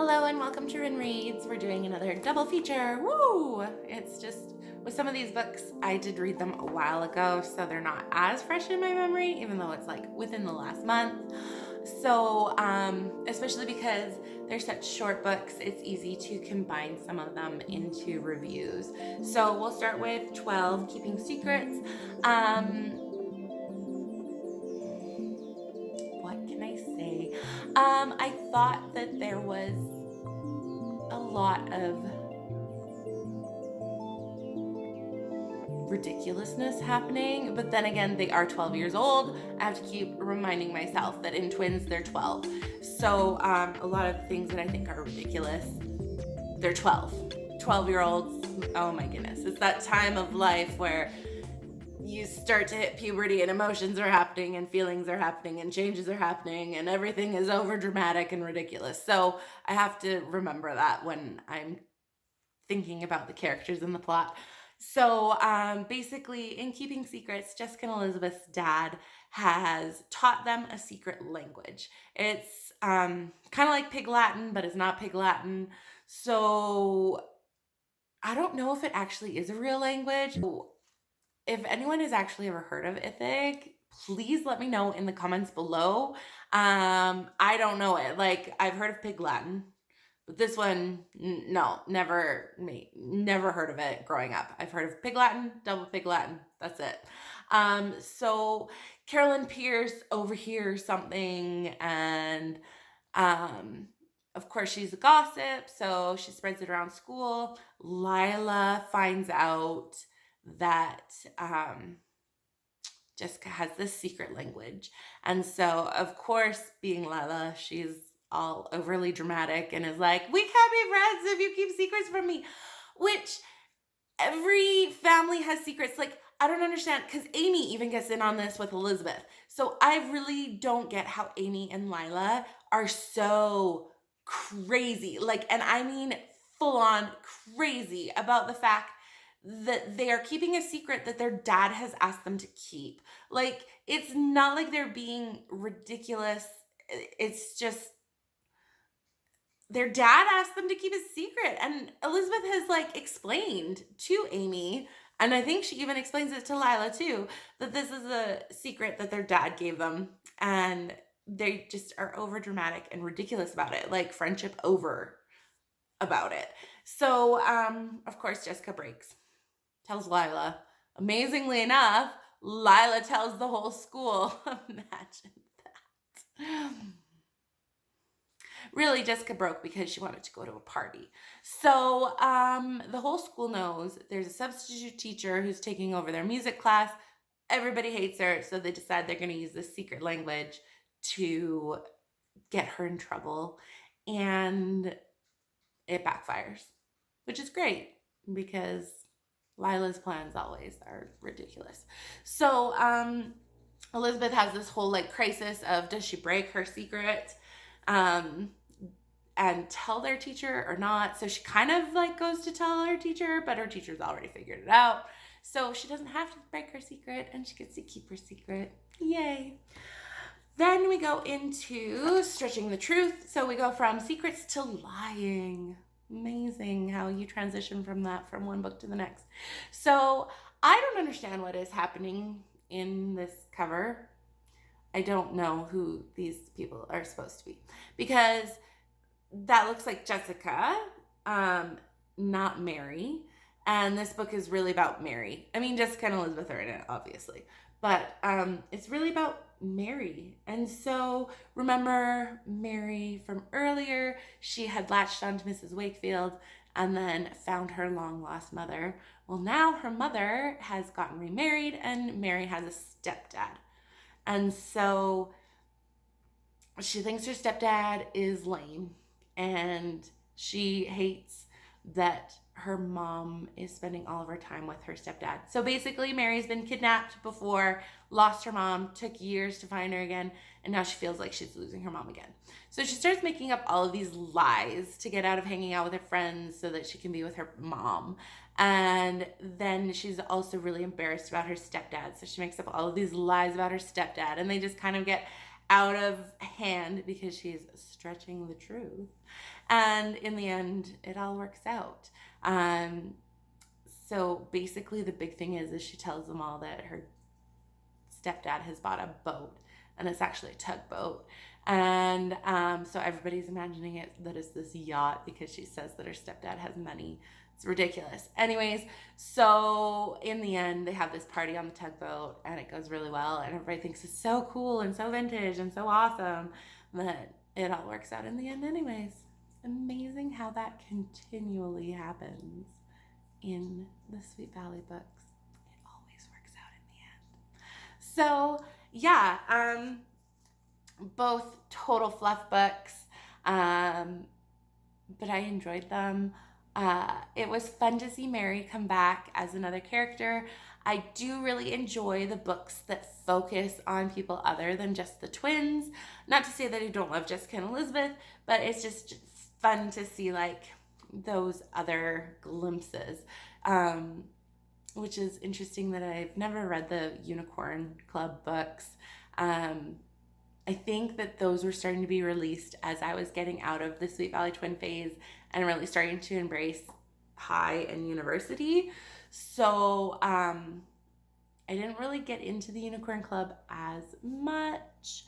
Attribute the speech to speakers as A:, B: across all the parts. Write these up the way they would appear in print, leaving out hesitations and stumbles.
A: Hello and welcome to Rin Reads. We're doing another double feature. Woo! It's just, with some of these books, I did read them a while ago, so they're not as fresh in my memory, even though it's like within the last month. So, especially because they're such short books, it's easy to combine some of them into reviews. So we'll start with 12, Keeping Secrets. What can I say? I thought that there was a lot of ridiculousness happening, but then again, they are 12 years old. I have to keep reminding myself that in twins they're 12. So a lot of things that I think are ridiculous, they're 12-year-olds. Oh my goodness, it's that time of life where you start to hit puberty and emotions are happening and feelings are happening and changes are happening and everything is over dramatic and ridiculous. So I have to remember that when I'm thinking about the characters in the plot. So basically, in Keeping Secrets, Jessica and Elizabeth's dad has taught them a secret language. It's kind of like Pig Latin, but it's not Pig Latin. So I don't know if it actually is a real language. If anyone has actually ever heard of Ithic, please let me know in the comments below. I don't know it. Like, I've heard of Pig Latin. But this one, no, never heard of it growing up. I've heard of Pig Latin, double Pig Latin. That's it. So Carolyn Pierce overhears something, and of course she's a gossip, so she spreads it around school. Lila finds out that Jessica has this secret language, and so of course, being Lila, she's all overly dramatic and is like, we can't be friends if you keep secrets from me, which every family has secrets. Like, I don't understand, because Amy even gets in on this with Elizabeth. So I really don't get how Amy and Lila are so crazy, like, and I mean full on crazy about the fact that they are keeping a secret that their dad has asked them to keep. Like, it's not like they're being ridiculous. It's just their dad asked them to keep a secret, and Elizabeth has like explained to Amy, and I think she even explains it to Lila too, that this is a secret that their dad gave them, and they just are over dramatic and ridiculous about it, like friendship over about it. So of course Jessica breaks, tells Lila. Amazingly enough, Lila tells the whole school. Imagine that. Really, Jessica broke because she wanted to go to a party. So the whole school knows there's a substitute teacher who's taking over their music class. Everybody hates her, so they decide they're going to use this secret language to get her in trouble. And it backfires, which is great because Lila's plans always are ridiculous. So Elizabeth has this whole like crisis of, does she break her secret and tell their teacher or not? So she kind of like goes to tell her teacher, but her teacher's already figured it out. So she doesn't have to break her secret, and she gets to keep her secret. Yay. Then we go into Stretching the Truth. So we go from secrets to lying. Amazing how you transition from that from one book to the next. So I don't understand what is happening in this cover. I don't know who these people are supposed to be, because that looks like Jessica, not Mary. And this book is really about Mary. I mean, Jessica and Elizabeth are in it, obviously, but it's really about Mary. And so remember Mary from earlier, she had latched onto Mrs. Wakefield and then found her long lost mother. Well, now her mother has gotten remarried and Mary has a stepdad. And so she thinks her stepdad is lame, and she hates that her mom is spending all of her time with her stepdad. So basically, Mary's been kidnapped before, lost her mom, took years to find her again, and now she feels like she's losing her mom again. So she starts making up all of these lies to get out of hanging out with her friends so that she can be with her mom. And then she's also really embarrassed about her stepdad. So she makes up all of these lies about her stepdad, and they just kind of get out of hand because she's stretching the truth. And in the end, it all works out. So basically the big thing is she tells them all that her stepdad has bought a boat, and it's actually a tugboat. And so everybody's imagining it that it's this yacht because she says that her stepdad has money. It's ridiculous. Anyways, so in the end, they have this party on the tugboat, and it goes really well, and everybody thinks it's so cool and so vintage and so awesome, but it all works out in the end anyways. It's amazing how that continually happens in the Sweet Valley books. It always works out in the end. So yeah, both total fluff books, but I enjoyed them. It was fun to see Mary come back as another character. I do really enjoy the books that focus on people other than just the twins. Not to say that I don't love Jessica and Elizabeth, but it's just fun to see like those other glimpses, which is interesting that I've never read the Unicorn Club books. I think that those were starting to be released as I was getting out of the Sweet Valley Twin phase and really starting to embrace high and university. So I didn't really get into the Unicorn Club as much.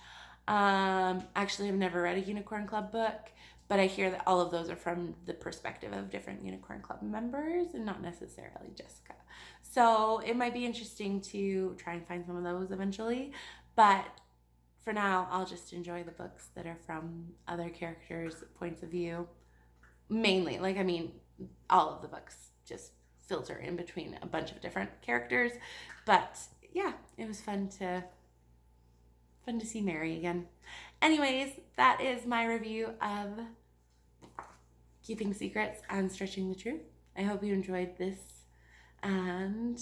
A: Actually, I've never read a Unicorn Club book, but I hear that all of those are from the perspective of different Unicorn Club members and not necessarily Jessica. So it might be interesting to try and find some of those eventually, but for now, I'll just enjoy the books that are from other characters' points of view. Mainly, all of the books just filter in between a bunch of different characters. But yeah, it was fun to see Mary again. Anyways, that is my review of Keeping Secrets and Stretching the Truth. I hope you enjoyed this, and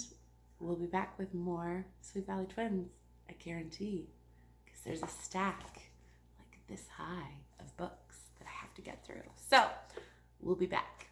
A: we'll be back with more Sweet Valley Twins, I guarantee. There's a stack like this high of books that I have to get through. So we'll be back.